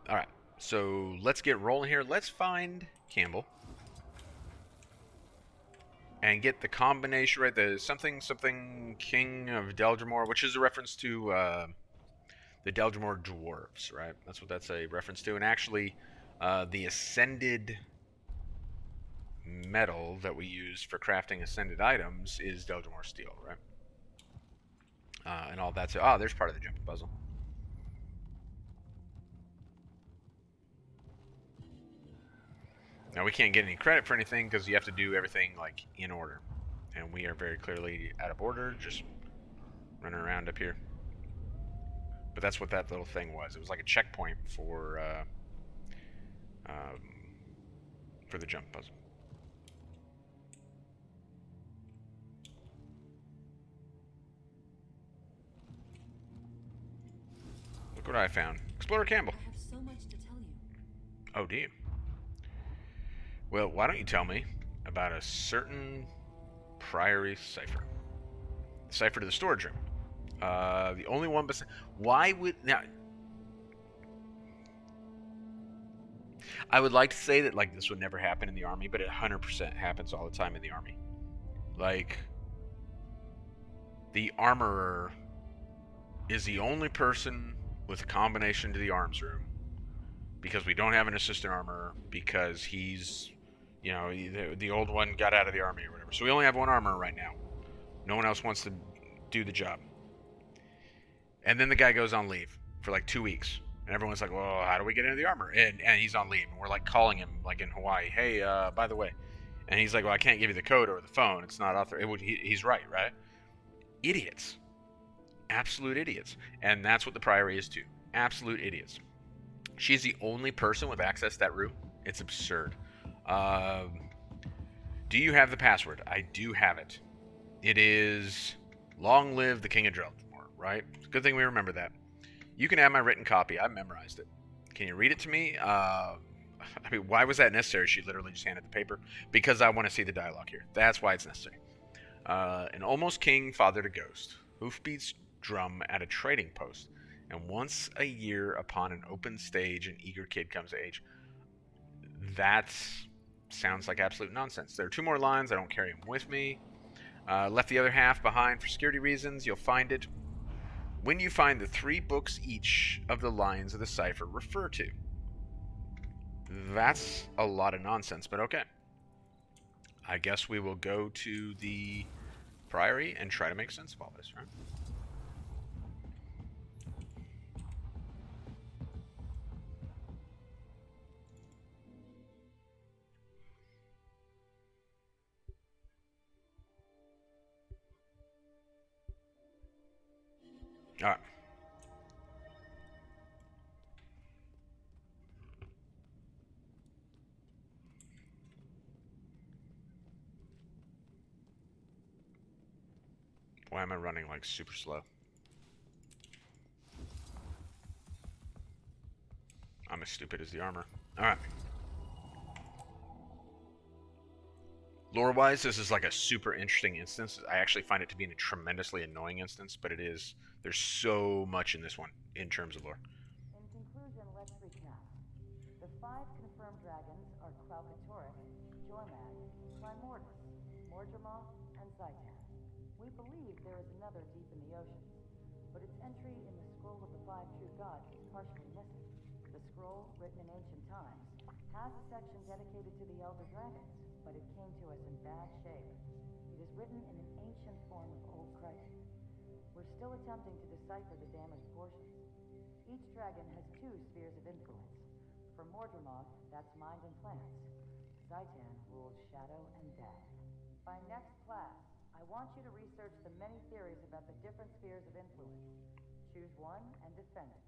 All right, so let's get rolling here. Let's find Campbell and get the combination right. The something something King of Deldrimor, which is a reference to the Deldrimor dwarves, right? That's what that's a reference to. And actually, the ascended metal that we use for crafting ascended items is Deldrimor steel, right? And all that's there's part of the jumping puzzle. Now we can't get any credit for anything because you have to do everything like in order, and we are very clearly out of order, just running around up here. But that's what that little thing was. It was like a checkpoint um, for the jump puzzle. Look what I found. Explorer Campbell. I have so much to tell you. Oh, do you? Well, why don't you tell me about a certain Priory cipher? The cipher to the storage room. The only one besides. Why would now? I would like to say that like this would never happen in the army, but it 100% happens all the time in the army. Like the armorer is the only person with a combination to the arms room because we don't have an assistant armorer because he's, you know, the old one got out of the army or whatever. So we only have one armorer right now. No one else wants to do the job. And then the guy goes on leave for like 2 weeks. And everyone's like, well, how do we get into the armor? And he's on leave. And we're like calling him like in Hawaii, hey, by the way. And he's like, well, I can't give you the code over the phone. It's not authorized. He's right, right? Idiots. Absolute idiots. And that's what the Priory is too. Absolute idiots. She's the only person with access to that room. It's absurd. Do you have the password? I do have it. It is long live the King of Dreldmore, right? Good thing we remember that. You can have my written copy. I memorized it. Can you read it to me? I mean, why was that necessary? She literally just handed the paper. Because I want to see the dialogue here. That's why it's necessary. An almost king fathered a ghost. Hoofbeats drum at a trading post. And once a year upon an open stage, an eager kid comes of age. That sounds like absolute nonsense. There are two more lines. I don't carry them with me. Left the other half behind for security reasons. You'll find it when you find the 3 books each of the lines of the cipher refer to. That's a lot of nonsense, but okay. I guess we will go to the Priory and try to make sense of all this, right? All right. Why am I running like super slow? I'm as stupid as the armor. Alright. Lore-wise, this is like a super interesting instance. I actually find it to be a tremendously annoying instance, but it is. There's so much in this one in terms of lore. In conclusion, let's recap. The 5 confirmed dragons are Clauditoric, Jormag, Primordus, Mordremoth, and Zaitan. We believe there is another deep in the oceans, but its entry in the Scroll of the 5 True Gods is partially missing. The scroll, written in ancient times, has a section dedicated to the Elder Dragons, but it came to us in bad shape. It is written in an ancient form of Old Crichton. We're still attempting to decipher the damaged portions. Each dragon has 2 spheres of influence. For Mordremoth, that's mind and plants. Zaitan rules shadow and death. By next class, I want you to research the many theories about the different spheres of influence. Choose one and defend it.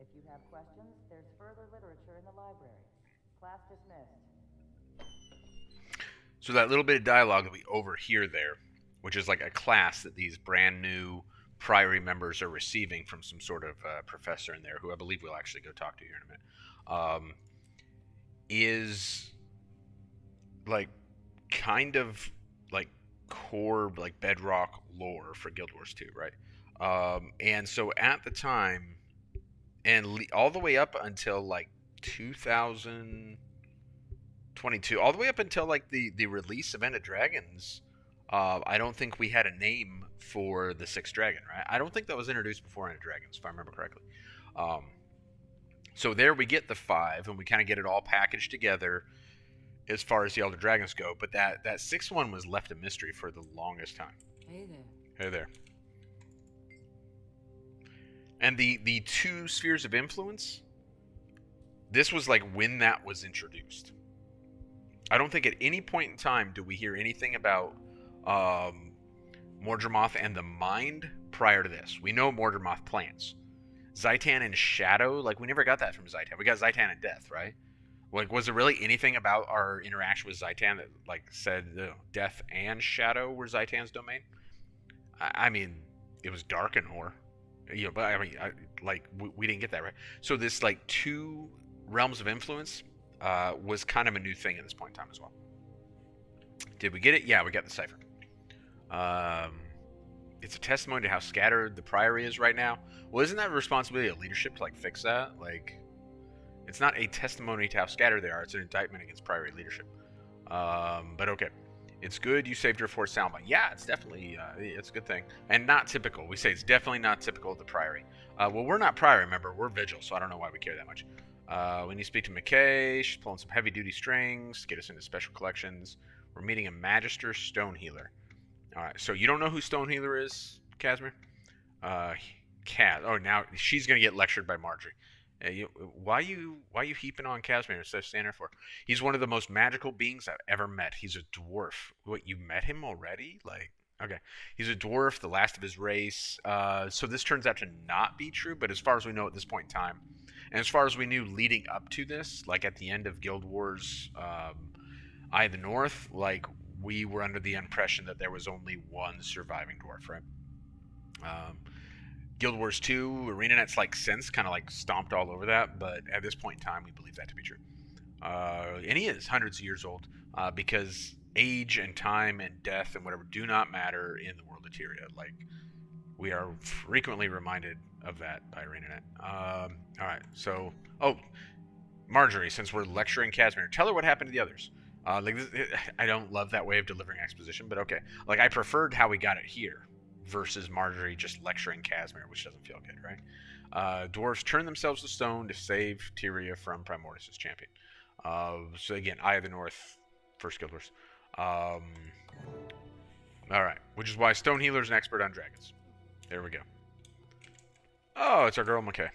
If you have questions, there's further literature in the library. Class dismissed. So that little bit of dialogue that we overhear there, which is like a class that these brand new Priory members are receiving from some sort of professor in there, who I believe we'll actually go talk to here in a minute, is like kind of like core, like bedrock lore for Guild Wars 2, right? And so at the time, and all the way up until like 2022, all the way up until like the release of End of Dragons. I don't think we had a name for the sixth dragon, right? I don't think that was introduced before End of Dragons, if I remember correctly. Um, so there we get the five, and we kind of get it all packaged together as far as the Elder Dragons go. But that sixth one was left a mystery for the longest time. Hey there. Hey there. And the two spheres of influence, this was like when that was introduced. I don't think at any point in time do we hear anything about Mordremoth and the Mind prior to this. We know Mordremoth plants. Zaitan and Shadow, like we never got that from Zaitan. We got Zaitan and Death, right? Like, was there really anything about our interaction with Zaitan that like said Death and Shadow were Zaitan's domain? I mean, it was Darkenor, but I mean, we didn't get that, right? So this like two realms of influence was kind of a new thing at this point in time as well. Did we get it? Yeah, we got the cipher. It's a testimony to how scattered the Priory is right now. Well, isn't that a responsibility of leadership to like fix that? Like, it's not a testimony to how scattered they are. It's an indictment against Priory leadership. But okay. It's good you saved her for Salma. Yeah, it's definitely, it's a good thing. And not typical. We say it's definitely not typical of the Priory. Well, we're not Priory, remember. We're Vigil, so I don't know why we care that much. We need to speak to McKay. She's pulling some heavy-duty strings to get us into special collections. We're meeting a Magister Stone Healer. Alright, so you don't know who Stone Healer is, Casimir? Kaz. Oh, now she's going to get lectured by Marjorie. Why you heaping on Casimir instead of standing there for? He's one of the most magical beings I've ever met. He's a dwarf. What, you met him already? Like, okay. He's a dwarf, the last of his race. So this turns out to not be true, but as far as we know at this point in time, and as far as we knew leading up to this, like at the end of Guild Wars Eye of the North, like we were under the impression that there was only one surviving dwarf, right? Guild Wars 2, ArenaNet's like since kind of like stomped all over that, but at this point in time, we believe that to be true. And he is hundreds of years old because age and time and death and whatever do not matter in the world of Tyria. Like, we are frequently reminded of that by ArenaNet. All right, so Marjorie, since we're lecturing Casimir, tell her what happened to the others. I don't love that way of delivering exposition, but okay. Like, I preferred how we got it here versus Marjorie just lecturing Casimir, which doesn't feel good, right? Dwarves turn themselves to stone to save Tyria from Primordus' champion. So again, Eye of the North, first Guild Wars. Alright, which is why Stone Healer's an expert on dragons. There we go. Oh, it's our girl McKay.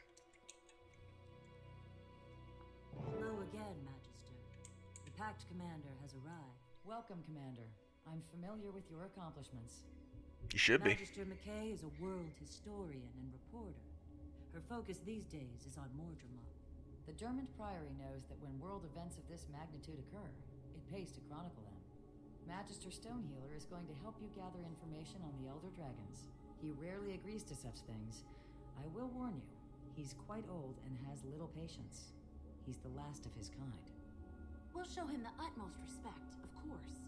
Hello again, Magister. The Pact Commander has arrived. Welcome, Commander. I'm familiar with your accomplishments. You should be. Magister McKay is a world historian and reporter. Her focus these days is on Mordremoth. The Dermot Priory knows that when world events of this magnitude occur, it pays to chronicle them. Magister Stonehealer is going to help you gather information on the Elder Dragons. He rarely agrees to such things. I will warn you, he's quite old and has little patience. He's the last of his kind. We'll show him the utmost respect, of course.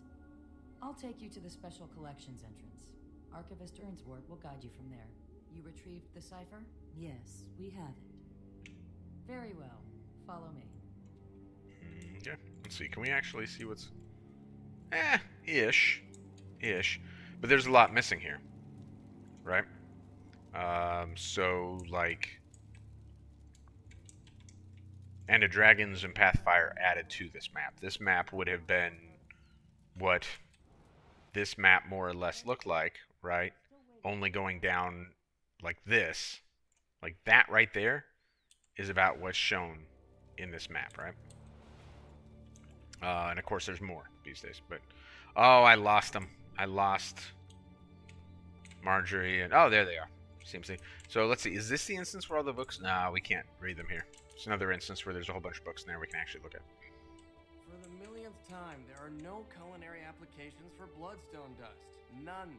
I'll take you to the Special Collections entrance. Archivist Ernsworth will guide you from there. You retrieved the cipher? Yes, we have it. Very well. Follow me. Yeah, let's see. Can we actually see what's... Ish. But there's a lot missing here. Right? So, like... End of Dragons and Pathfire added to this map. This map would have been what this map more or less looked like, right? Only going down like this. Like that right there is about what's shown in this map, right? And of course there's more these days, but... Oh, I lost them. I lost Marjorie and... Oh, there they are. Seems to... So let's see. Is this the instance where all the books... No, we can't read them here. It's another instance where there's a whole bunch of books in there we can actually look at. For the millionth time, there are no culinary applications for bloodstone dust. None.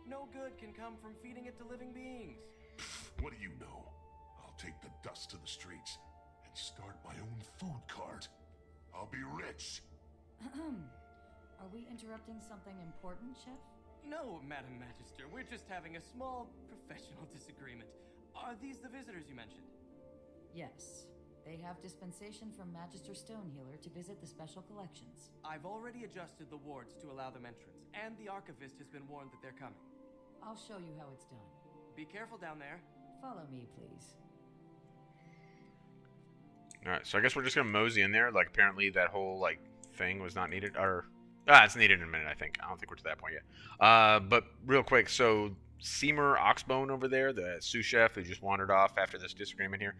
No good can come from feeding it to living beings. What do you know? I'll take the dust to the streets and start my own food cart. I'll be rich. Are we interrupting something important, Chef? No, Madam Magister, we're just having a small professional disagreement. Are these the visitors you mentioned? Yes. They have dispensation from Magister Stonehealer to visit the special collections. I've already adjusted the wards to allow them entrance, and the Archivist has been warned that they're coming. I'll show you how it's done. Be careful down there. Follow me, please. Alright, so I guess we're just gonna mosey in there. Like, apparently that whole, like, thing was not needed. Or, it's needed in a minute, I think. I don't think we're to that point yet. But real quick, so Seymour Oxbone over there, the sous chef who just wandered off after this disagreement here,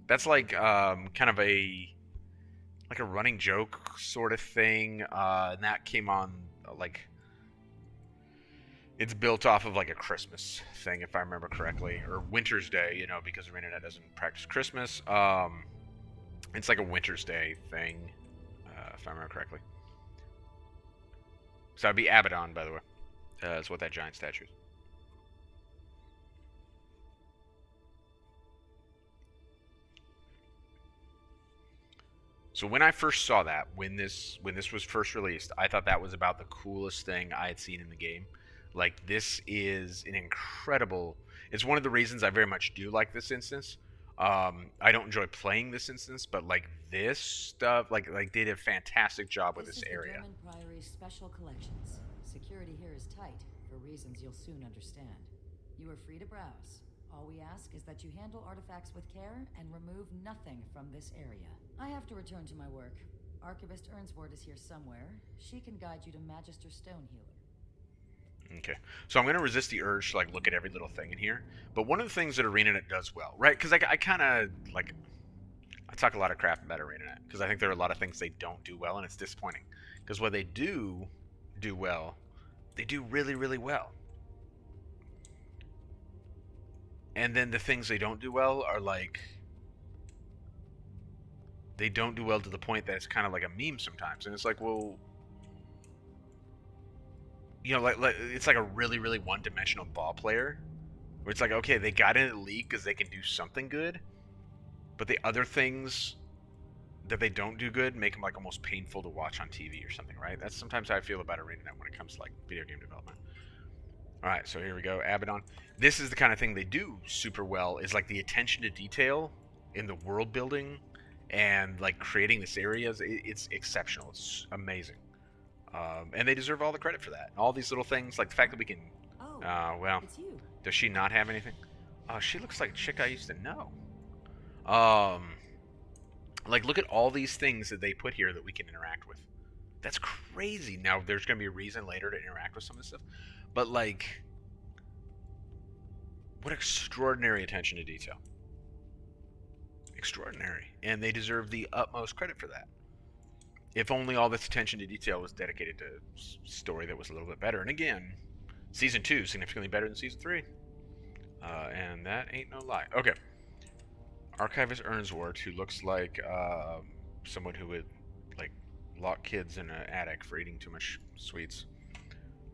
that's like, kind of a running joke sort of thing. And that came on, like, it's built off of, like, a Christmas thing, if I remember correctly. Or Winter's Day, you know, because the internet doesn't practice Christmas. It's like a Winter's Day thing, if I remember correctly. So that'd be Abaddon, by the way. That's what that giant statue is. So when I first saw that, when this was first released, I thought that was about the coolest thing I had seen in the game. Like, this is an incredible... It's one of the reasons I very much do like this instance. I don't enjoy playing this instance, but like this stuff, like did a fantastic job with this area. This is the German Priory's special collections. Security here is tight, for reasons you'll soon understand. You are free to browse. All we ask is that you handle artifacts with care and remove nothing from this area. I have to return to my work. Archivist Earnsward is here somewhere. She can guide you to Magister Stonehealer. Okay, so I'm going to resist the urge to, like, look at every little thing in here. But one of the things that ArenaNet does well, right? Because I kind of, like, I talk a lot of crap about ArenaNet. Because I think there are a lot of things they don't do well, and it's disappointing. Because what they do well, they do really, really well. And then the things they don't do well are, like... They don't do well to the point that it's kind of like a meme sometimes. And it's like, well... You know, like it's like a really, really one-dimensional ball player, where it's like, okay, they got into the league because they can do something good, but the other things that they don't do good make them like almost painful to watch on TV or something, right? That's sometimes how I feel about ArenaNet when it comes to like video game development. All right, so here we go, Abaddon. This is the kind of thing they do super well, is like the attention to detail in the world building and like creating this area. It's exceptional. It's amazing. And they deserve all the credit for that. All these little things, like the fact that we can... Oh, well, it's you. Does she not have anything? She looks like a chick I used to know. Like, look at all these things that they put here that we can interact with. That's crazy. Now, there's going to be a reason later to interact with some of this stuff. But, like... What extraordinary attention to detail. Extraordinary. And they deserve the utmost credit for that. If only all this attention to detail was dedicated to story that was a little bit better. And again, Season 2 significantly better than Season 3. And that ain't no lie. Okay. Archivist Earnsward, who looks like someone who would like lock kids in an attic for eating too much sweets.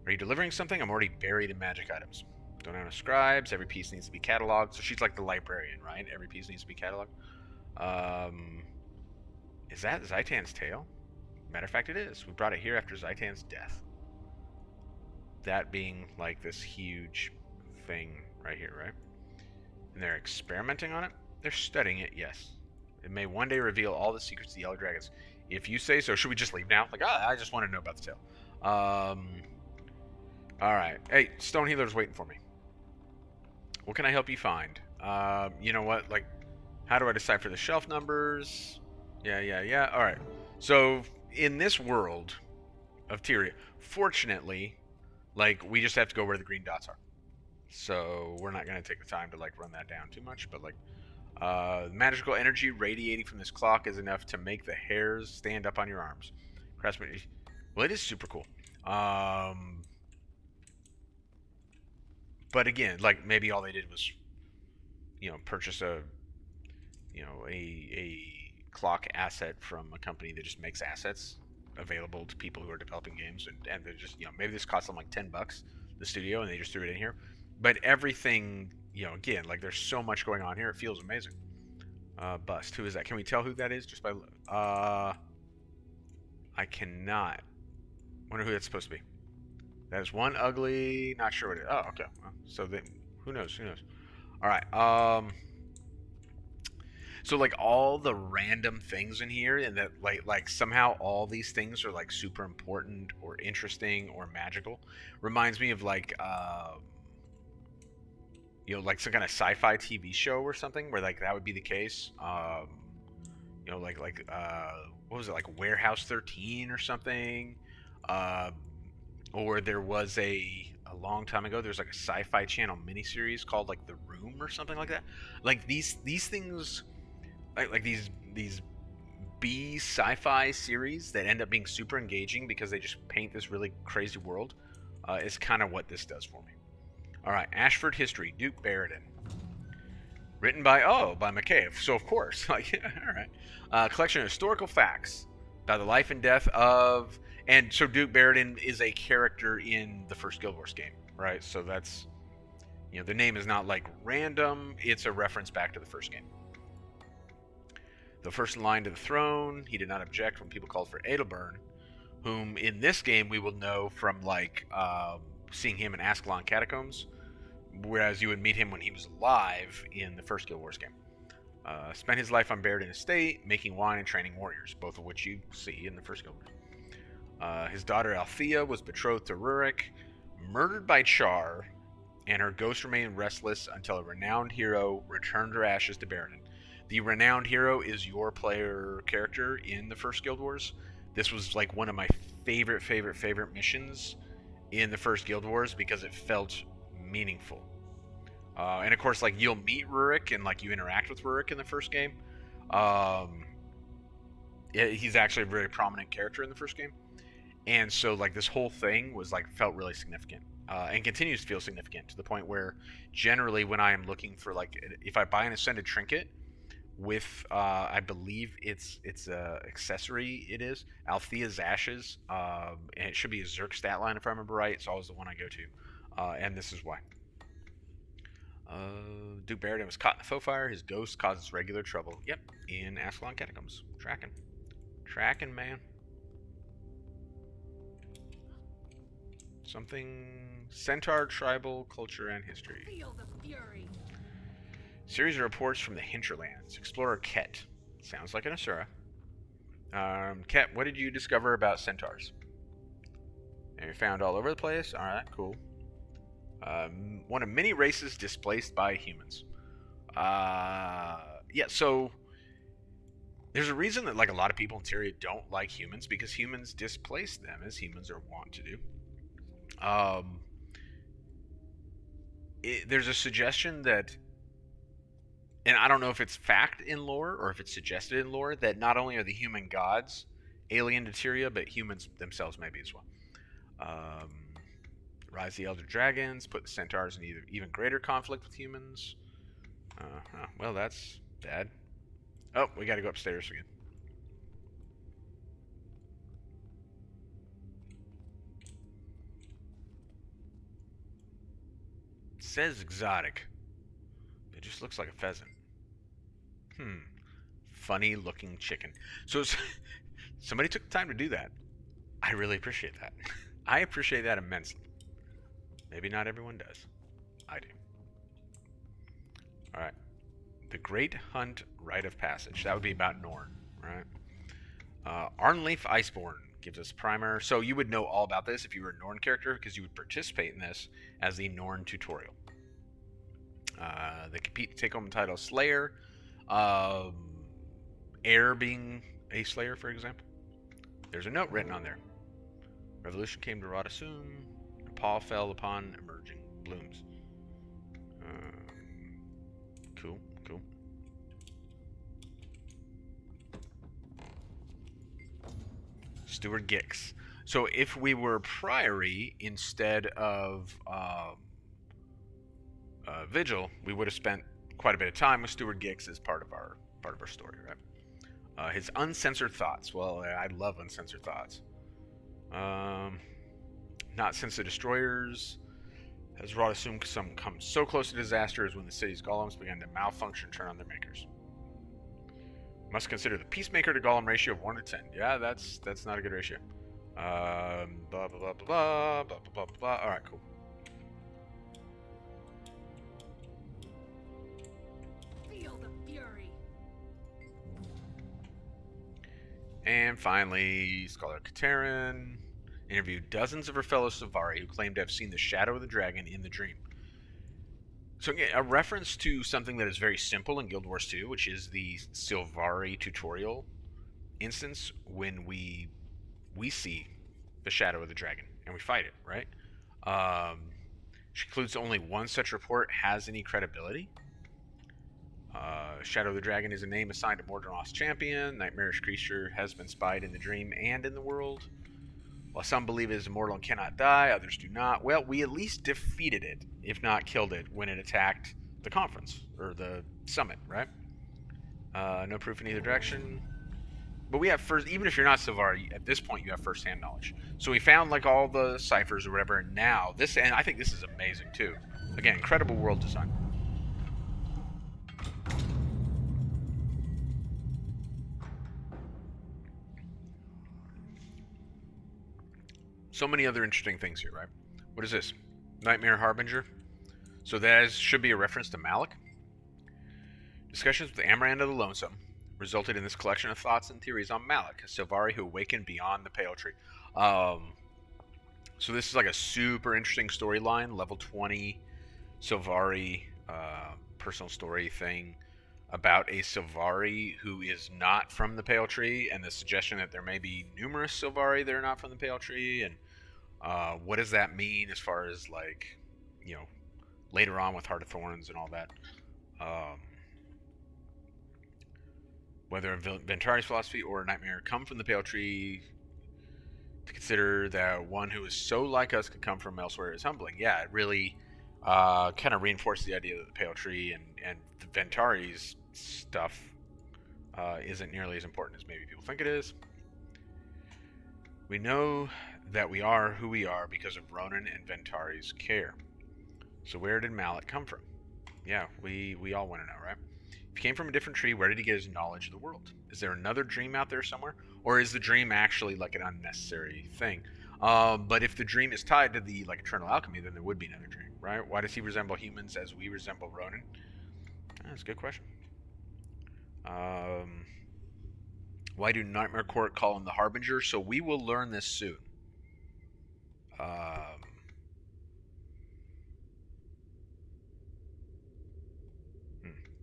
Are you delivering something? I'm already buried in magic items. Don't have scribes. Every piece needs to be cataloged. So she's like the librarian, right? Every piece needs to be cataloged. Is that Zaitan's tail? Matter of fact, it is. We brought it here after Zaitan's death. That being like this huge thing right here, right? And they're experimenting on it? They're studying it, yes. It may one day reveal all the secrets of the Yellow Dragons. If you say so. Should we just leave now? Like, I just want to know about the tail. Alright. Hey, Stonehealer's waiting for me. What can I help you find? You know what? Like, how do I decipher the shelf numbers? Yeah. Alright. So, in this world of Tyria, fortunately, like, we just have to go where the green dots are. So, we're not going to take the time to, like, run that down too much. But, like, magical energy radiating from this clock is enough to make the hairs stand up on your arms. Craftsman, well, it is super cool. But again, like, maybe all they did was, you know, purchase a clock asset from a company that just makes assets available to people who are developing games, and they're just, you know, maybe this cost them like $10, the studio, and they just threw it in here. But everything, you know, again, like, there's so much going on here, it feels amazing. Bust, who is that? Can we tell who that is just by I cannot. Wonder who that's supposed to be. That is one ugly, not sure what it is. Oh, okay. Well, so then, who knows? All right. So like all the random things in here, and that like somehow all these things are like super important or interesting or magical, reminds me of like like some kind of sci-fi TV show or something where like that would be the case. What was it, like Warehouse 13 or something? Um, or there was a long time ago. There's like a Sci-Fi Channel miniseries called like The Room or something like that. Like these things, like these B sci-fi series that end up being super engaging because they just paint this really crazy world. Is kind of what this does for me. All right, Ashford History, Duke Barradin. Written by McCabe. So of course, like all right, collection of historical facts about the life and death of, and so Duke Barradin is a character in the first Guild Wars game, right? So that's, the name is not like random; it's a reference back to the first game. The first in line to the throne, he did not object when people called for Edelburn, whom in this game we will know from like seeing him in Ascalon Catacombs. Whereas you would meet him when he was alive in the first Guild Wars game. Spent his life on Barradin Estate, making wine and training warriors, both of which you see in the first Guild Wars. His daughter Althea was betrothed to Rurik, murdered by Char, and her ghost remained restless until a renowned hero returned her ashes to Barradin. The renowned hero is your player character in the first Guild Wars. This was like one of my favorite missions in the first Guild Wars because it felt meaningful. And of course, like you'll meet Rurik and like you interact with Rurik in the first game. He's actually a very prominent character in the first game, and so like this whole thing was like felt really significant, and continues to feel significant to the point where generally when I am looking for like if I buy an ascended trinket with I believe it's accessory, it is Althea's Ashes, and it should be a Zerk stat line if I remember right. It's always the one I go to. And this is why. Duke Barradin was caught in the foe fire. His ghost causes regular trouble. Yep, in Ascalon Catacombs. Tracking, man. Something Centaur tribal culture and history. Feel the fury. Series of reports from the Hinterlands. Explorer Ket. Sounds like an Asura. Ket, what did you discover about centaurs? They're found all over the place. All right, cool. One of many races displaced by humans. Yeah, so there's a reason that like a lot of people in Tyria don't like humans, because humans displace them, as humans are wont to do. There's a suggestion that, and I don't know if it's fact in lore or if it's suggested in lore, that not only are the human gods alien to Tyria, but humans themselves maybe as well. Rise the Elder Dragons, put the Centaurs in even greater conflict with humans. Well, that's bad. Oh, we gotta go upstairs again. It says exotic. It just looks like a pheasant. Funny looking chicken. So somebody took the time to do that. I really appreciate that. I appreciate that immensely. Maybe not everyone does. I do. Alright. The Great Hunt Rite of Passage. That would be about Norn, right? Arnleif Iceborne gives us primer. So you would know all about this if you were a Norn character, because you would participate in this as the Norn tutorial. They compete to take home the title Slayer. Air being a Slayer, for example. There's a note written on there. Revolution came to Radasum. Paw fell upon emerging blooms. Cool. Steward Gix. So if we were Priory instead of Vigil, we would have spent quite a bit of time with Steward Gix as part of our story, right? His uncensored thoughts. Well, I love uncensored thoughts. Not since the destroyers has Radasum come so close to disaster as when the city's golems began to malfunction and turn on their makers. Must consider the peacemaker to golem ratio of 1 to 10. Yeah, that's not a good ratio. Blah blah blah blah blah blah blah blah. All right, cool. Feel the fury. And finally, Scholar Katerin interviewed dozens of her fellow Silvari who claimed to have seen the shadow of the dragon in the dream. So again, a reference to something that is very simple in Guild Wars 2, which is the Silvari tutorial instance when we see the shadow of the dragon and we fight it, right? She concludes only one such report has any credibility. Shadow of the Dragon is a name assigned to Mordor's champion. Nightmarish creature has been spied in the dream and in the world. While some believe it is immortal and cannot die, others do not. Well, we at least defeated it, if not killed it, when it attacked the conference, or the summit, right? No proof in either direction. But we have first, even if you're not Silvari, at this point you have first-hand knowledge. So we found like all the ciphers or whatever, and now this, and I think this is amazing too. Again, incredible world design. So many other interesting things here, right? What is this? Nightmare Harbinger. So that should be a reference to Malik. Discussions with Amaranda the Lonesome resulted in this collection of thoughts and theories on Malik, a Silvari who awakened beyond the Pale Tree. So this is like a super interesting storyline, level 20 Silvari personal story thing about a Silvari who is not from the Pale Tree, and the suggestion that there may be numerous Silvari that are not from the Pale Tree, and what does that mean as far as, like, you know, later on with Heart of Thorns and all that. Whether Ventari's philosophy or Nightmare come from the Pale Tree, to consider that one who is so like us could come from elsewhere is humbling. Yeah, it really kind of reinforces the idea that the Pale Tree and the Ventari's stuff isn't nearly as important as maybe people think it is. We know that we are who we are because of Ronan and Ventari's care. So where did Malik come from? Yeah, we all want to know, right? If he came from a different tree, where did he get his knowledge of the world? Is there another dream out there somewhere? Or is the dream actually like an unnecessary thing? But if the dream is tied to the eternal alchemy, then there would be another dream, right? Why does he resemble humans as we resemble Ronan? That's a good question. Why do Nightmare Court call him the Harbinger? So we will learn this soon.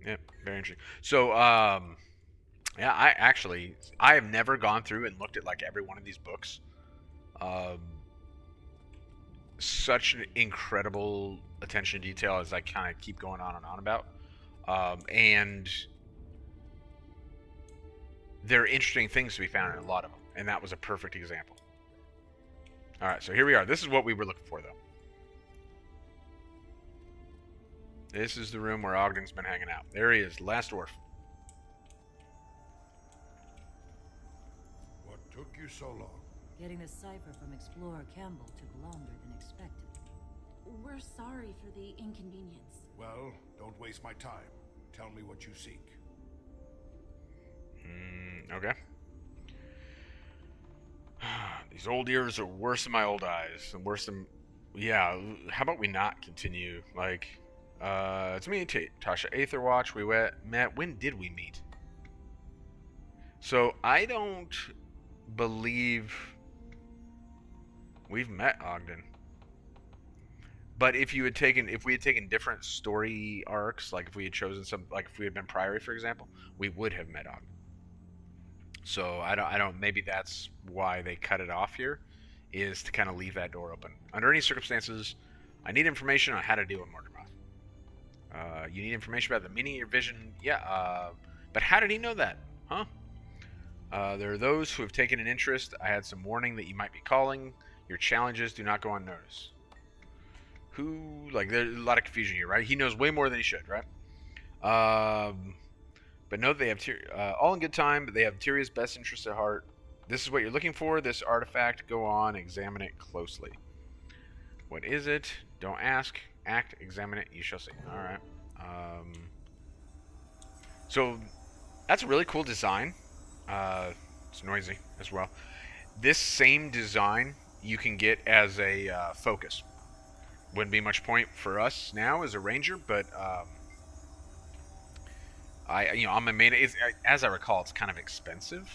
Yeah, very interesting. So, yeah, I have never gone through and looked at like every one of these books. Such an incredible attention to detail as I kind of keep going on and on about. And there are interesting things to be found in a lot of them, and that was a perfect example. All right, so here we are. This is what we were looking for, though. This is the room where Ogden's been hanging out. There he is, last dwarf. What took you so long? Getting the cipher from Explorer Campbell took longer than expected. We're sorry for the inconvenience. Well, don't waste my time. Tell me what you seek. Okay. These old ears are worse than my old eyes, and worse than... Yeah, how about we not continue? Like, it's me, Tasha Aetherwatch. We met... When did we meet? So, I don't believe we've met Ogden. But if we had taken different story arcs, like if we had chosen if we had been Priory, for example, we would have met Ogden. So I don't. Maybe that's why they cut it off here, is to kind of leave that door open. Under any circumstances, I need information on how to deal with Mortimer. You need information about the meaning of your vision. Yeah. But how did he know that? Huh? There are those who have taken an interest. I had some warning that you might be calling. Your challenges do not go unnoticed. There's a lot of confusion here, right? He knows way more than he should, right? But note they have all in good time, but they have Tyria's best interest at heart. This is what you're looking for, this artifact. Go on, examine it closely. What is it? Don't ask. Act, examine it, you shall see. Alright. So, that's a really cool design. It's noisy as well. This same design you can get as a focus. Wouldn't be much point for us now as a ranger, but on my main, as I recall, it's kind of expensive.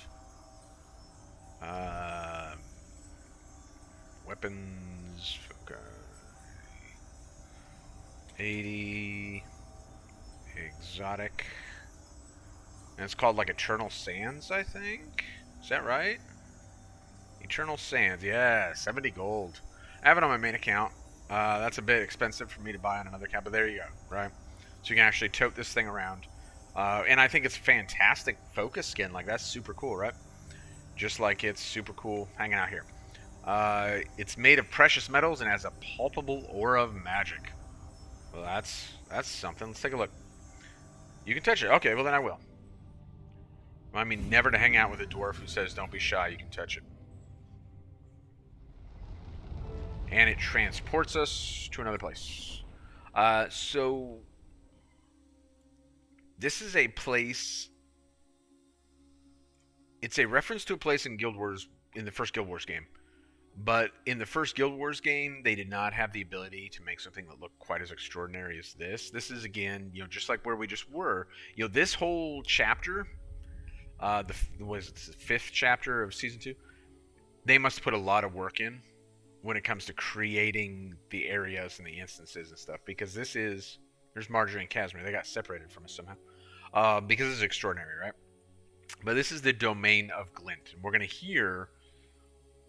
Weapons. Okay. 80. Exotic. And it's called like Eternal Sands, I think? Is that right? Eternal Sands, yeah, 70 gold. I have it on my main account. That's a bit expensive for me to buy on another account, but there you go, right? So you can actually tote this thing around. And I think it's a fantastic focus skin. Like, that's super cool, right? Just like it's super cool hanging out here. It's made of precious metals and has a palpable aura of magic. Well, that's something. Let's take a look. You can touch it. Okay, well then I will. I mean, never to hang out with a dwarf who says don't be shy, you can touch it. And it transports us to another place. So this is a place. It's a reference to a place in Guild Wars, in the first Guild Wars game. But in the first Guild Wars game, they did not have the ability to make something that looked quite as extraordinary as this. This is, again, just like where we just were. This whole chapter, was it the 5th chapter of Season 2? They must put a lot of work in when it comes to creating the areas and the instances and stuff. Because there's Marjorie and Casimir. They got separated from us somehow. Because this is extraordinary, right? But this is the domain of Glint. And we're going to hear...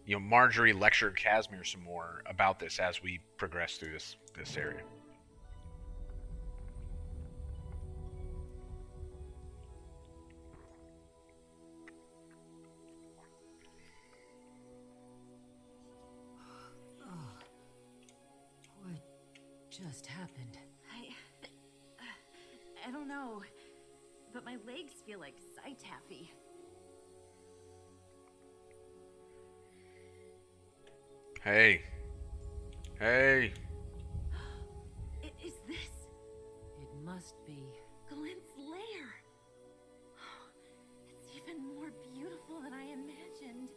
Marjorie lectured Casimir some more about this as we progress through this area. What just happened? I don't know, but my legs feel like taffy. Hey. Is this It must be. Glint's lair? It's even more beautiful than I imagined.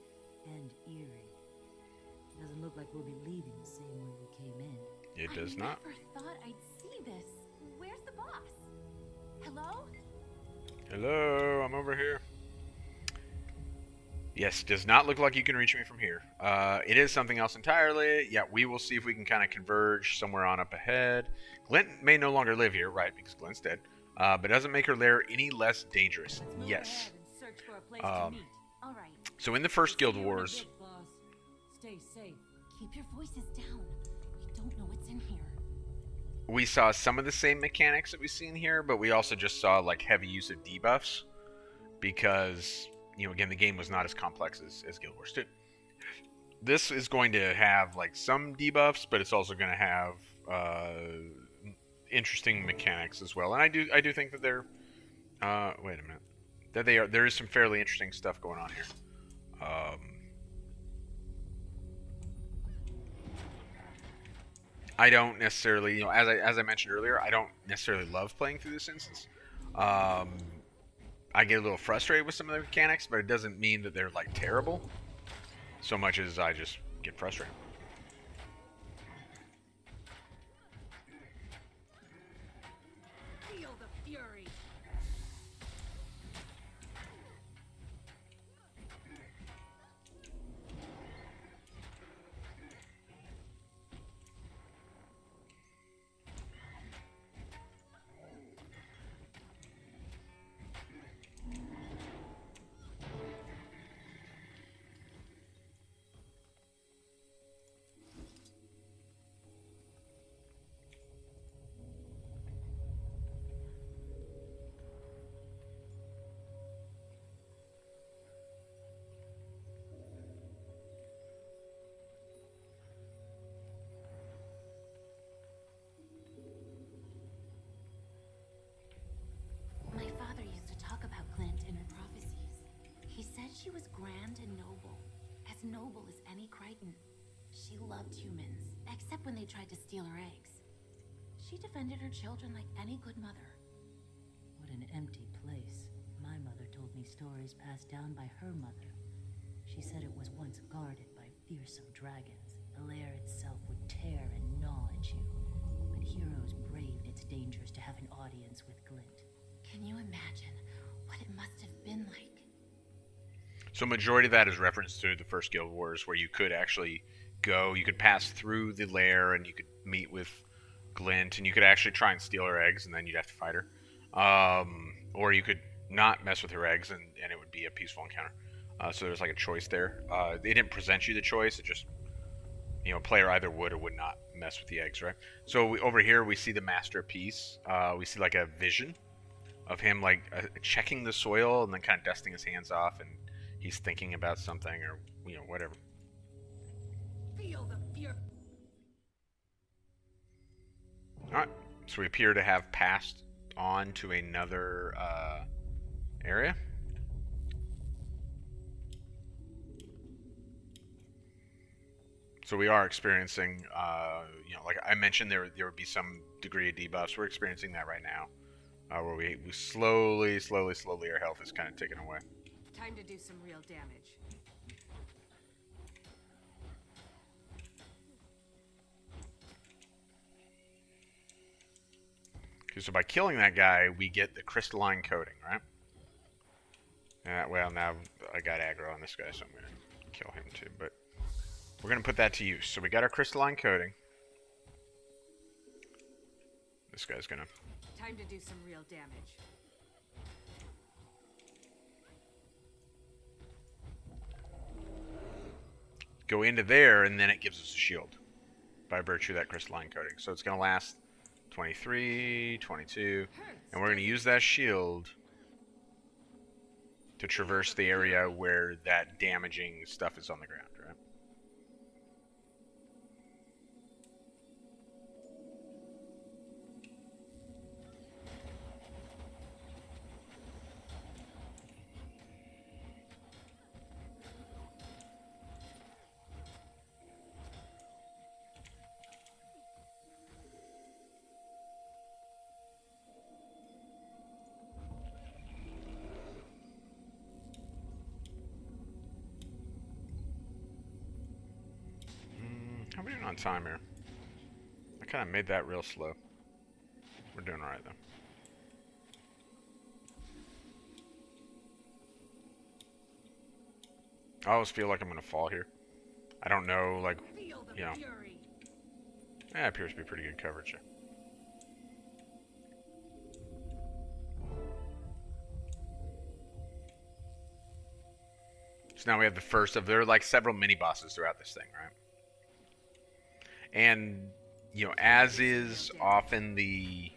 And eerie. Doesn't look like we'll be leaving the same way we came in. It does not. I never thought I'd see this. Where's the boss? Hello? Hello, I'm over here. Yes, does not look like you can reach me from here. It is something else entirely. Yeah, we will see if we can kind of converge somewhere on up ahead. Glint may no longer live here, right, because Glint's dead. But it doesn't make her lair any less dangerous. Let's move Yes. ahead and search for a place to meet. All right. So in the first Guild See you in a Wars... bit, boss. Stay safe. Keep your voices down. We don't know what's in here. we saw some of the same mechanics that we see in here, but we also just saw like heavy use of debuffs because, again, the game was not as complex as Guild Wars 2. This is going to have like some debuffs, but it's also going to have interesting mechanics as well. And I do think that they're wait a minute, that there is some fairly interesting stuff going on here. I don't necessarily, as I mentioned earlier, I don't necessarily love playing through this instance. I get a little frustrated with some of the mechanics, but it doesn't mean that they're like terrible, so much as I just get frustrated. Feel the fury. My father used to talk about Glint in her prophecies. He said she was grand and noble as any Crichton. She loved humans, except when they tried to steal her eggs. She defended her children like any good mother. What an empty place. My mother told me stories passed down by her mother. She said it was once guarded by fearsome dragons. The lair itself would tear and gnaw at you. But heroes braved its dangers to have an audience with Glint. Can you imagine what it must have been like? So majority of that is reference to the first Guild Wars, where you could actually go, you could pass through the lair, and you could meet with Glint, and you could actually try and steal her eggs, and then you'd have to fight her. Or you could not mess with her eggs, and it would be a peaceful encounter. So there's like a choice there. They didn't present you the choice. It just, player either would or would not mess with the eggs, right? So over here we see the Master of Peace. We see like a vision of him like checking the soil and then kind of dusting his hands off, and he's thinking about something or whatever. Feel the fear. All right, so we appear to have passed on to another area. So we are experiencing, like I mentioned, there would be some degree of debuffs. We're experiencing that right now, where we slowly, our health is kind of taken away. Time to do some real damage. Okay, so by killing that guy, we get the crystalline coating, right? Well, now I got aggro on this guy, so I'm going to kill him too, but we're going to put that to use. So we got our crystalline coating. This guy's going to... Time to do some real damage. go into there, and then it gives us a shield by virtue of that crystalline coating. So it's going to last 23, 22, and we're going to use that shield to traverse the area where that damaging stuff is on the ground, right? How are we doing on time here? I kind of made that real slow. We're doing alright though. I always feel like I'm gonna fall here. I don't know, like, you know. Yeah, it appears to be pretty good coverage here. So now we have the first of, there are like several mini bosses throughout this thing, right? And, you know, as is often the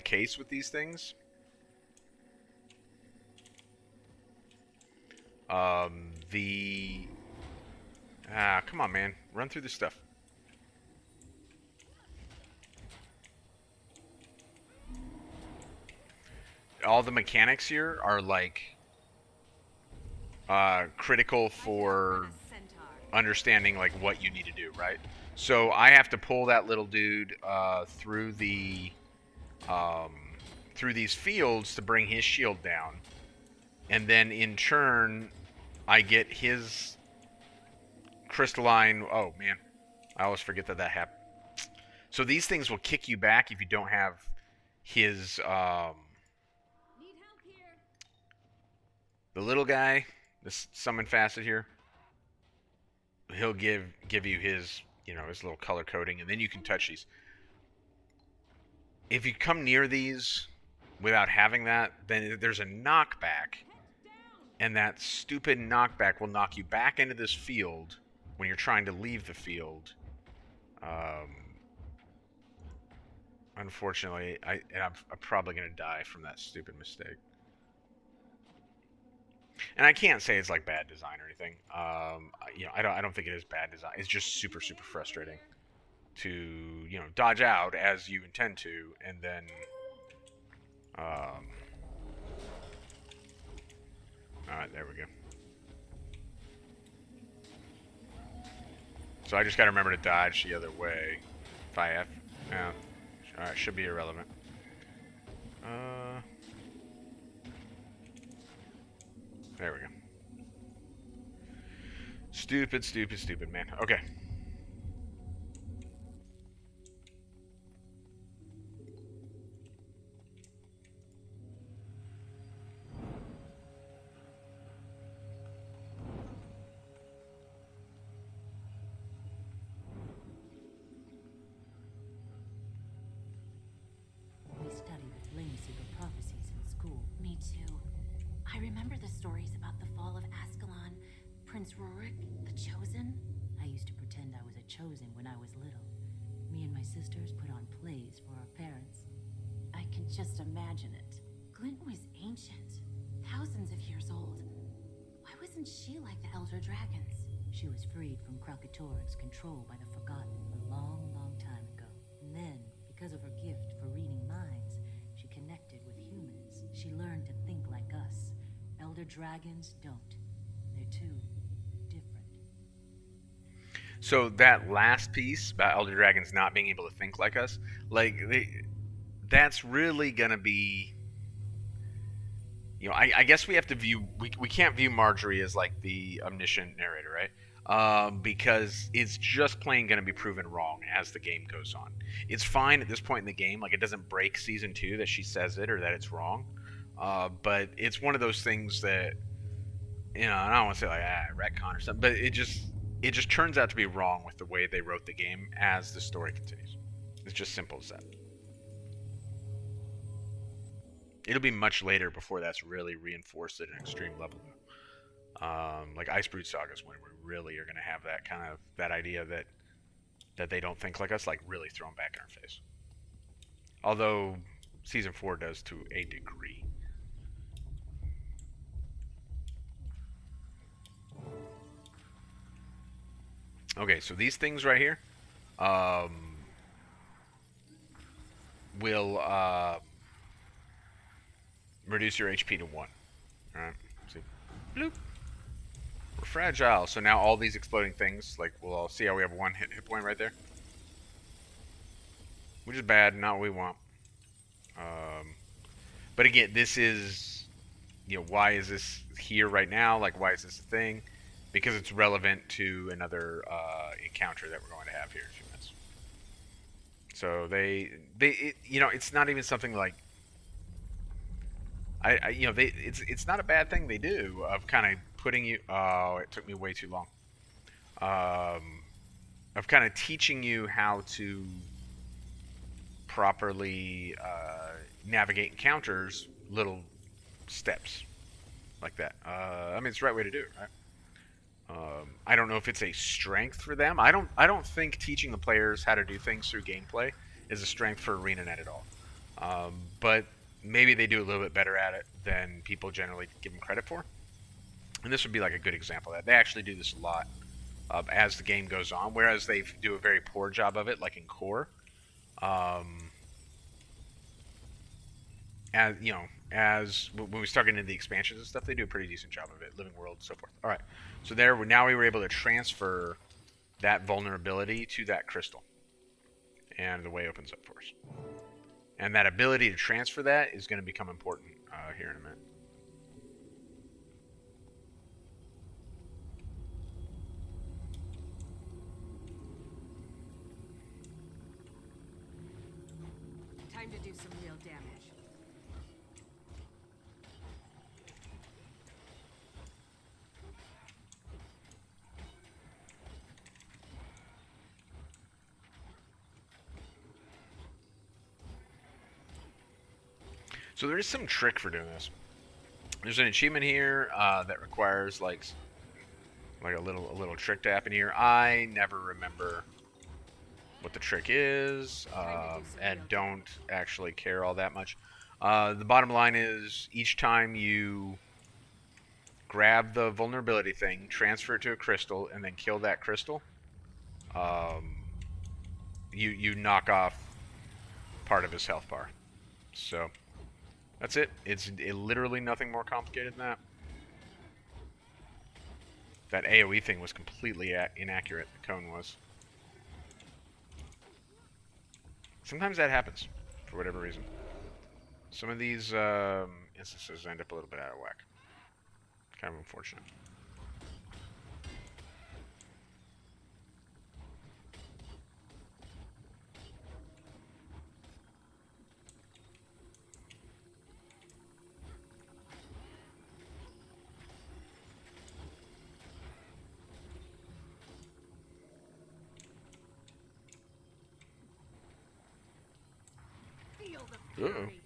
case with these things, come on, man, run through this stuff. All the mechanics here are like critical for understanding like what you need to do, right? So I have to pull that little dude through the through these fields to bring his shield down, and then in turn I get his crystalline. Oh man, I always forget that happened. So these things will kick you back if you don't have his the little guy, this summon facet here. He'll give you his, you know, his little color coding, and then you can touch these. If you come near these without having that, then there's a knockback, and that stupid knockback will knock you back into this field when you're trying to leave the field. Unfortunately, I'm probably going to die from that stupid mistake. And I can't say it's like bad design or anything. You know, I don't think it is bad design. It's just super frustrating to, you know, dodge out as you intend to, and then all right, there we go. So I just got to remember to dodge the other way. If I have, yeah. All right, should be irrelevant. There we go. Stupid, man. Okay. I remember the stories about the fall of Ascalon, Prince Rorik, the Chosen. I used to pretend I was a chosen when I was little. Me and my sisters put on plays for our parents. I can just imagine it. Glint was ancient, thousands of years old. Why wasn't she like the Elder Dragons? She was freed from Kralkatorrik's control by the Forgotten a long, long time ago. And then, because of her gift for reading minds, she connected with humans. She learned to think like us. Elder Dragons don't. They're too different. So that last piece about Elder Dragons not being able to think like us, like that's really gonna be, you know, I guess we have to view, we can't view Marjorie as like the omniscient narrator, right? Because it's just plain going to be proven wrong as the game goes on. It's fine at this point in the game, like it doesn't break season 2 that she says it or that it's wrong, but it's one of those things that, you know, I don't want to say like retcon or something, but it just turns out to be wrong with the way they wrote the game as the story continues. It's just simple as that. It'll be much later before that's really reinforced at an extreme level. Like Icebrood Saga is when we really are going to have that kind of, that idea that they don't think like us, like really thrown back in our face. Although season 4 does to a degree. Okay, so these things right here will reduce your HP to 1. Alright, see. Bloop. We're fragile, so now all these exploding things, like, we'll all see how we have 1 hit point right there. Which is bad, not what we want. But again, this is, you know, why is this here right now? Like, why is this a thing? Because it's relevant to another encounter that we're going to have here in a few minutes. So you know, it's not even something like, you know, it's not a bad thing they do of kind of putting you. Oh, it took me way too long. Of kind of teaching you how to properly navigate encounters, little steps like that. I mean, it's the right way to do it, right? I don't know if it's a strength for them. I don't think teaching the players how to do things through gameplay is a strength for ArenaNet at all. But maybe they do a little bit better at it than people generally give them credit for. And this would be like a good example of that. They actually do this a lot as the game goes on, whereas they do a very poor job of it, like in Core. As you know, as when we start getting into the expansions and stuff, they do a pretty decent job of it. Living World, so forth. All right, so now we were able to transfer that vulnerability to that crystal, and the way opens up for us. And that ability to transfer that is going to become important here in a minute. Time to do some real damage. So there is some trick for doing this. There's an achievement here that requires like a little trick to happen here. I never remember what the trick is, and don't actually care all that much. The bottom line is, each time you grab the vulnerability thing, transfer it to a crystal, and then kill that crystal, you knock off part of his health bar. So that's it. It's literally nothing more complicated than that. That AoE thing was completely inaccurate. The cone was. Sometimes that happens, for whatever reason. Some of these instances end up a little bit out of whack. Kind of unfortunate. Feel the Uh-oh. fury.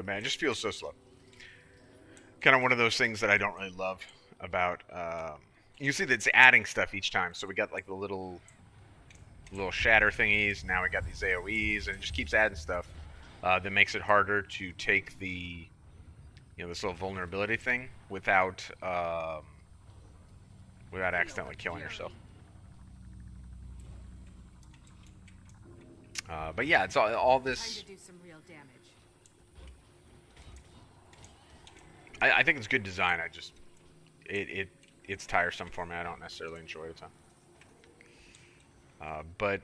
man, it just feels so slow. Kind of one of those things that I don't really love about. You see that it's adding stuff each time. So we got like the little shatter thingies. Now we got these AOE's, and it just keeps adding stuff that makes it harder to take the, this little vulnerability thing without accidentally killing yourself. But yeah, it's all this. Time to do some real damage. I think it's good design. I just it's tiresome for me. I don't necessarily enjoy it a ton. But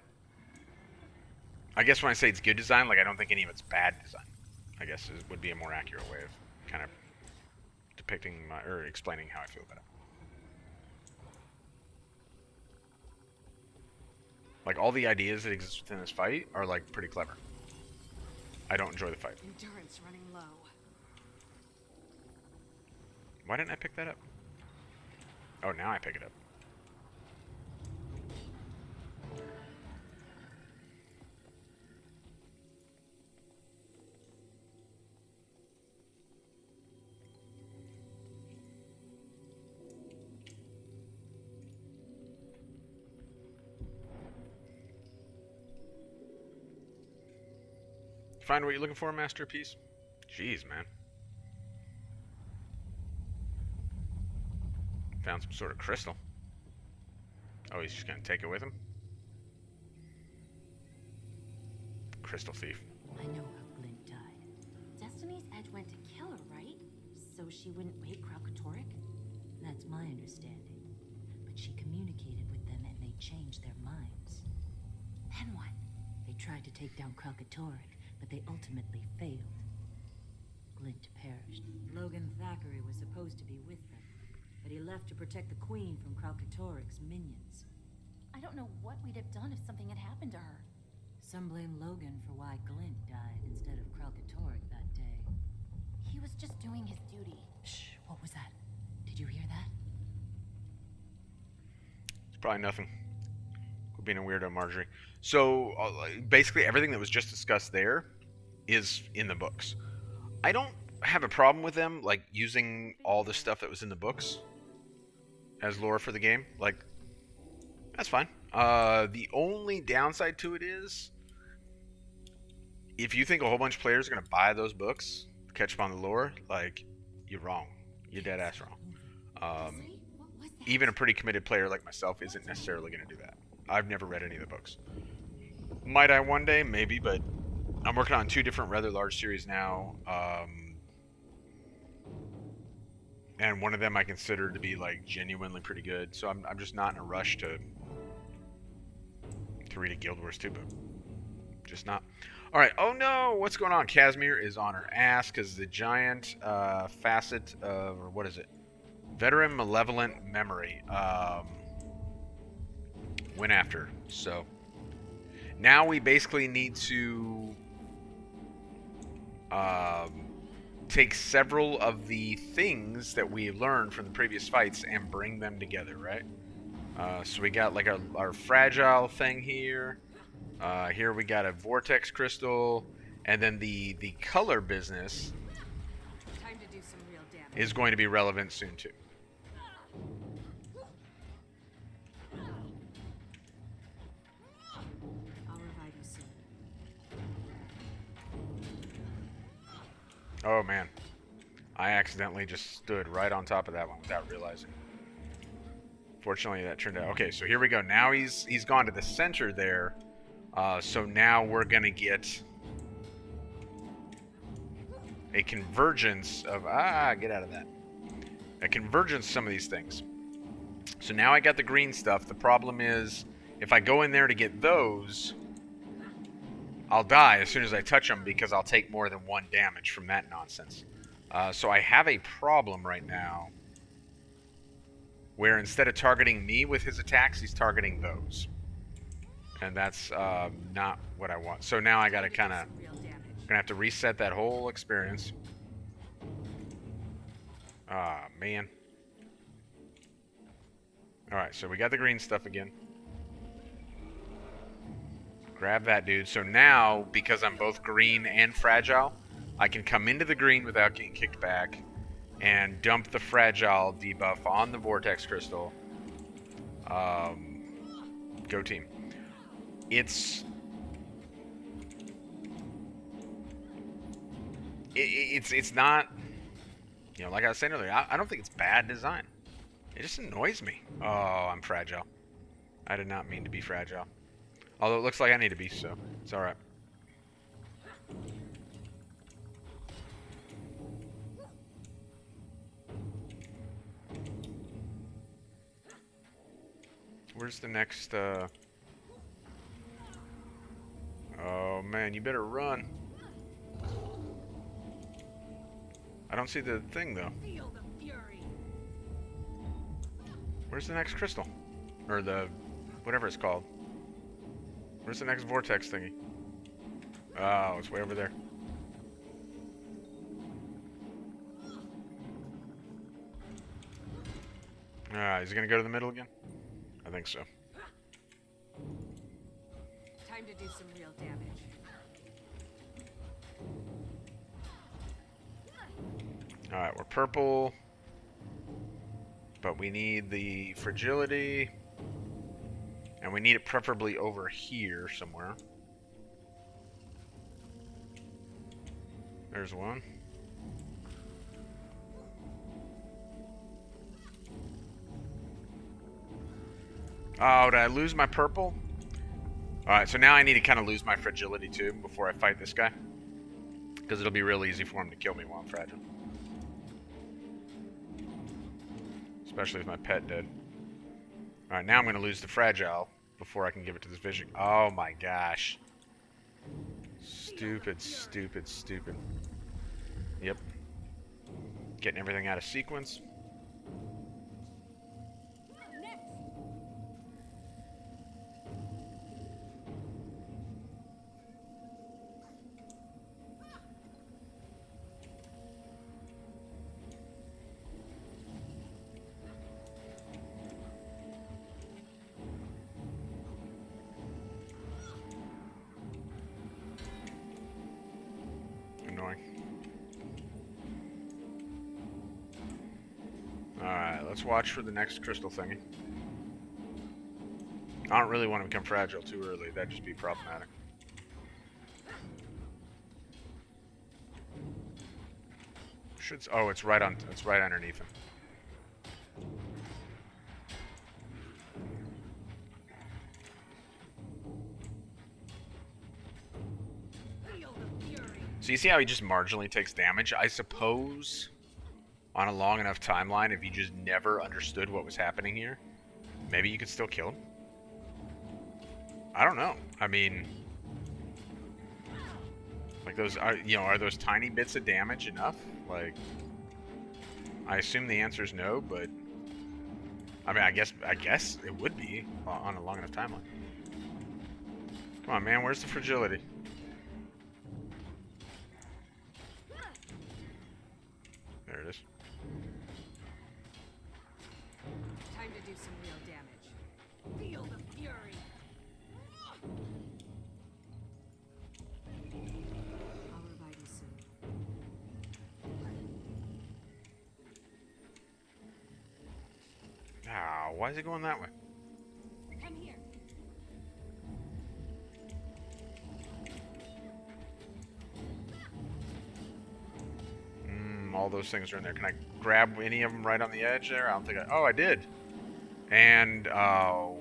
I guess when I say it's good design, like I don't think any of it's bad design. I guess would be a more accurate way of kind of depicting or explaining how I feel about it. Like all the ideas that exist within this fight are like pretty clever. I don't enjoy the fight. Endurance running low. Why didn't I pick that up? Oh, now I pick it up. Find what you're looking for, masterpiece? Jeez, man. Found some sort of crystal. Oh, he's just gonna take it with him? Crystal thief. I know how Glint died. Destiny's Edge went to kill her, right? So she wouldn't wake Kralkatorrik? That's my understanding. But she communicated with them and they changed their minds. Then what? They tried to take down Kralkatorrik, but they ultimately failed. Glint perished. Logan Thackeray was supposed to be with them, but he left to protect the Queen from Kralkatorrik's minions. I don't know what we'd have done if something had happened to her. Some blame Logan for why Glint died instead of Kralkatorrik that day. He was just doing his duty. Shh, what was that? Did you hear that? It's probably nothing. Quit being a weirdo, Marjorie. So, basically everything that was just discussed there is in the books. I don't have a problem with them, like, using all the stuff that was in the books as lore for the game. Like, that's fine. The only downside to it is, if you think a whole bunch of players are going to buy those books, catch up on the lore, like, you're wrong. You're dead ass wrong. What was that? Even a pretty committed player like myself isn't necessarily going to do that. I've never read any of the books. Might I one day? Maybe, but I'm working on 2 different rather large series now. And one of them I consider to be like genuinely pretty good. So I'm just not in a rush to read a Guild Wars 2 book. Just not. All right. Oh no, what's going on? Casimir is on her ass because the giant facet of, or what is it? Veteran Malevolent Memory went after her. So now we basically need to take several of the things that we learned from the previous fights and bring them together, right? So we got like our fragile thing here. Here we got a vortex crystal, and then the color business Time to do some real damage. is going to be relevant soon too. I'll revive you soon. Oh man, I accidentally just stood right on top of that one without realizing. Fortunately, that turned out okay. So here we go. Now he's gone to the center there. So now we're gonna get a convergence of get out of that. A convergence of some of these things. So now I got the green stuff. The problem is if I go in there to get those, I'll die as soon as I touch them because I'll take more than 1 damage from that nonsense. So I have a problem right now where instead of targeting me with his attacks, he's targeting those. And that's not what I want. So now I gotta kind of, Real damage. gonna have to reset that whole experience. Ah, man. Alright, so we got the green stuff again. Grab that dude. So now, because I'm both green and fragile, I can come into the green without getting kicked back and dump the fragile debuff on the vortex crystal. Go team. It's not, you know, like I was saying earlier, I don't think it's bad design. It just annoys me. Oh, I'm fragile. I did not mean to be fragile. Although it looks like I need to be, so it's alright. Where's the next, Oh, man, you better run. I don't see the thing, though. Feel the fury. Where's the next crystal? Or the... whatever it's called. Where's the next vortex thingy? Oh, it's way over there. Is he gonna go to the middle again? I think so. Time to do some real damage. Alright, we're purple. But we need the fragility. And we need it preferably over here somewhere. There's one. Oh, did I lose my purple? Alright, so now I need to kind of lose my fragility too before I fight this guy. Because it'll be real easy for him to kill me while I'm fragile. Especially with my pet dead. Alright, now I'm going to lose the fragile before I can give it to this vision. Oh my gosh. Stupid, stupid, stupid. Yep. Getting everything out of sequence. Alright, let's watch for the next crystal thingy. I don't really want to become fragile too early. That'd just be problematic. Oh, it's right underneath him. So you see how he just marginally takes damage? I suppose on a long enough timeline, if you just never understood what was happening here, maybe you could still kill him. I don't know. I mean, like those are, you know, are those tiny bits of damage enough? Like, I assume the answer is no, but I mean, I guess it would be on a long enough timeline. Come on, man, where's the fragility? There it is. Time to do some real damage. Feel the fury. I'll revive you soon. Ah, why is it going that way? Come here. All those things are in there. Can I grab any of them right on the edge there? I don't think I... Oh, I did. And, oh...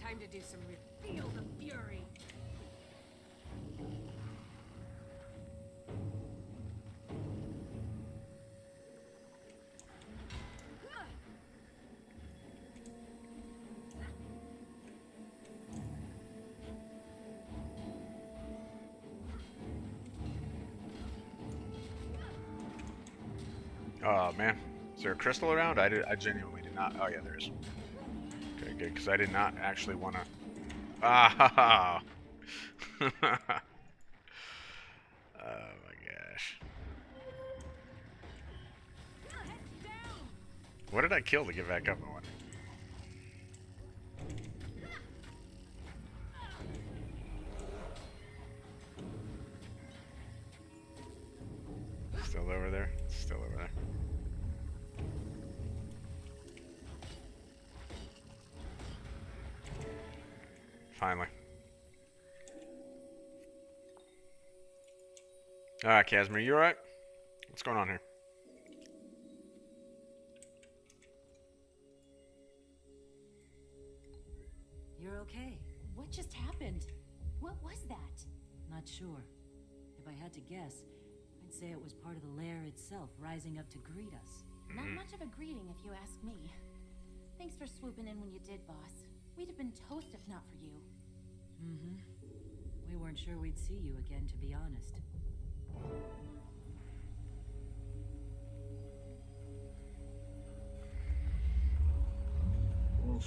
Time to do some real... Feel the fury. Oh, man. Is there a crystal around? I genuinely did not... Oh, yeah, there is. Okay, good, because I did not actually want to... Ah, ha, ha. Oh my gosh. What did I kill to get back up? I wonder. Still over there? Still over there. Finally. Alright, Casimir, you alright? What's going on here? You're okay. What just happened? What was that? Not sure. If I had to guess, I'd say it was part of the lair itself rising up to greet us. Not much of a greeting if you ask me. Thanks for swooping in when you did, boss. We'd have been toast if not for you. Mm-hmm. We weren't sure we'd see you again, to be honest. What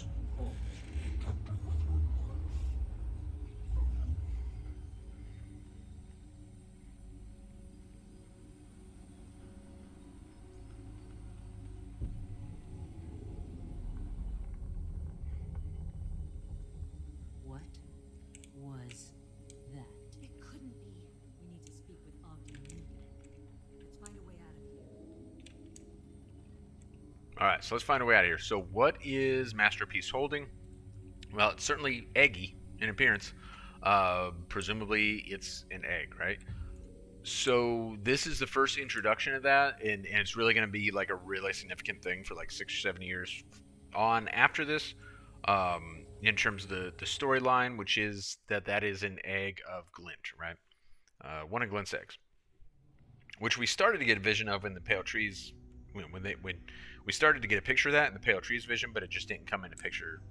was that? It couldn't be. We need to speak with Ogden immediately. Let's find a way out of here. Alright, so let's find a way out of here. So what is Masterpiece holding? Well, it's certainly eggy in appearance. Presumably it's an egg, right? So this is the first introduction of that, and it's really going to be like a really significant thing for like 6 or 7 years on after this, in terms of the storyline, which is that is an egg of glint, right? One of Glint's eggs, which we started to get a vision of in the Pale Trees when we started to get a picture of that in the Pale Trees vision, but it just didn't come into picture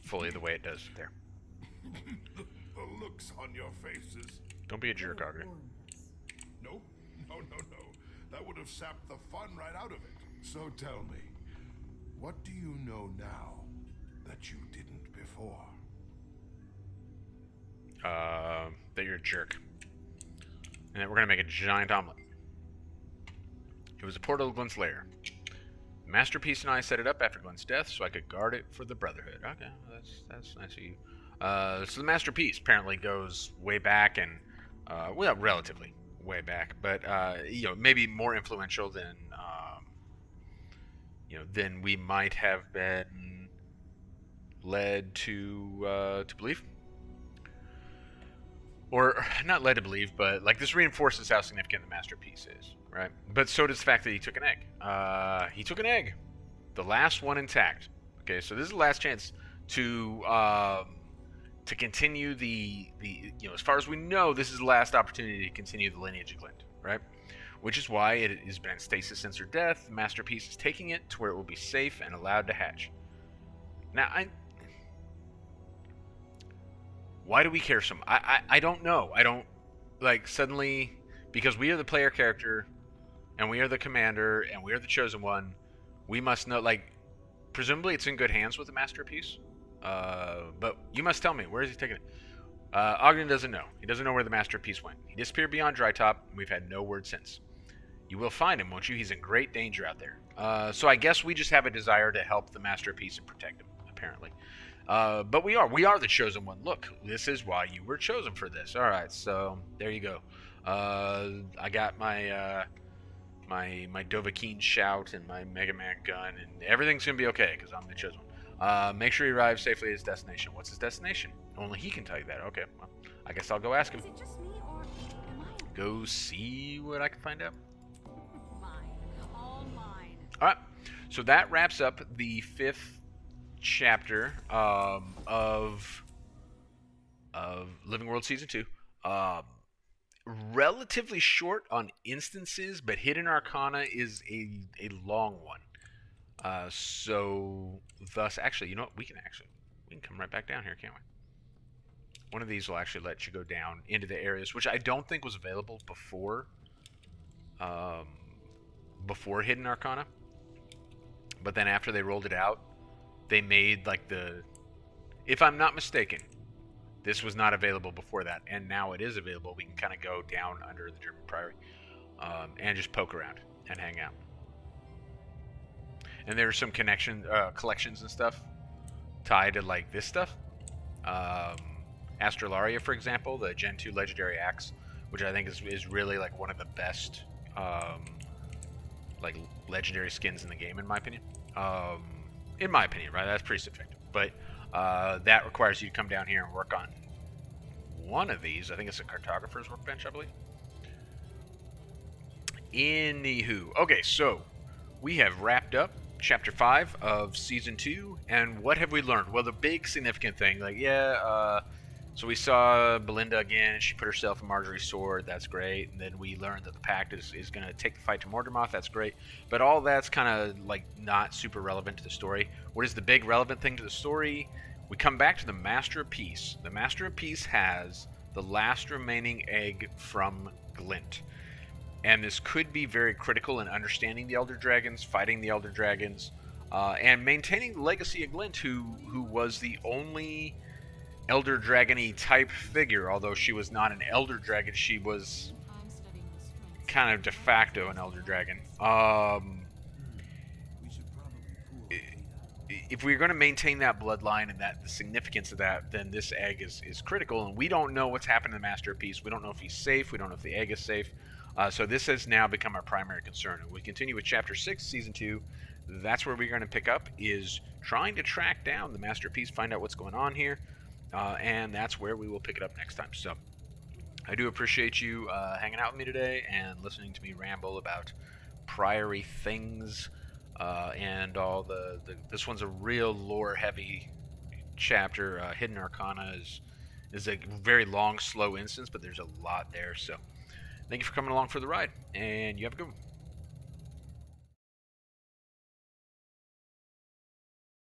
fully the way it does there. The looks on your faces. Don't be a jerk, Ogden. Nope. No. That would have sapped the fun right out of it. So tell me, what do you know now that you didn't before? That you're a jerk. And that we're gonna make a giant omelet. It was a portal to Glint's lair. Masterpiece and I set it up after Glint's death so I could guard it for the Brotherhood. Okay, that's nice of you. So the Masterpiece apparently goes way back and, well, relatively way back, but, maybe more influential than, than we might have been led to believe. Or, not led to believe, but, like, this reinforces how significant the Masterpiece is, right? But so does the fact that he took an egg. He took an egg. The last one intact. Okay, so this is the last chance to continue the as far as we know, this is the last opportunity to continue the lineage of Glint, right? Which is why it has been in stasis since her death. The Masterpiece is taking it to where it will be safe and allowed to hatch. Now, why do we care so much? I don't know. I don't, like, suddenly, because we are the player character, and we are the commander, and we are the chosen one, we must know, like, presumably it's in good hands with the Masterpiece. But you must tell me, where is he taking it? Ogden doesn't know. He doesn't know where the Masterpiece went. He disappeared beyond Drytop, and we've had no word since. You will find him, won't you? He's in great danger out there. So I guess we just have a desire to help the Masterpiece and protect him, apparently. But we are the chosen one. Look, this is why you were chosen for this. All right, so there you go. I got my my Dovahkiin shout and my Mega Man gun, and everything's gonna be okay because I'm the chosen one. Make sure he arrives safely at his destination. What's his destination? Only he can tell you that. Okay, well, I guess I'll go ask him. Is it just me, or am I Go see what I can find out. Mine. All mine. All right, so that wraps up the 5th chapter of Living World Season 2. Relatively short on instances, but Hidden Arcana is a long one. So thus, actually, you know what? We can come right back down here, can't we? One of these will actually let you go down into the areas, which I don't think was available before Hidden Arcana. But then after they rolled it out, they made like if I'm not mistaken, This was not available before that, and now it is available. We can kind of go down under the German Priory and just poke around and hang out. And there's some collections and stuff tied to like this stuff. Astrolaria, for example, the Gen 2 Legendary Axe, which I think is really like one of the best like legendary skins in the game, in my opinion. Right? That's pretty subjective, but that requires you to come down here and work on one of these. I think it's a cartographer's workbench, I believe. Anywho, okay, so we have wrapped up Chapter 5 of Season 2, and what have we learned? Well, the big significant thing, so we saw Belinda again, and she put herself in Marjorie's sword, that's great, and then we learned that the Pact is going to take the fight to Mordermoth, that's great, but all that's kind of, like, not super relevant to the story. What is the big relevant thing to the story? We come back to the Master of Peace. The Master of Peace has the last remaining egg from Glint. And this could be very critical in understanding the Elder Dragons, fighting the Elder Dragons, and maintaining the legacy of Glint, who was the only Elder Dragon-y type figure. Although she was not an Elder Dragon, she was kind of de facto an Elder Dragon. If we're going to maintain that bloodline and the significance of that, then this egg is critical, and we don't know what's happened to the Master of Peace. We don't know if he's safe. We don't know if the egg is safe. So this has now become our primary concern. And we continue with Chapter 6, Season 2. That's where we're going to pick up, is trying to track down the Master of Peace, find out what's going on here, and that's where we will pick it up next time. So I do appreciate you hanging out with me today and listening to me ramble about Priory things and all this one's a real lore-heavy chapter. Hidden Arcana is a very long, slow instance, but there's a lot there, so thank you for coming along for the ride, and you have a good one.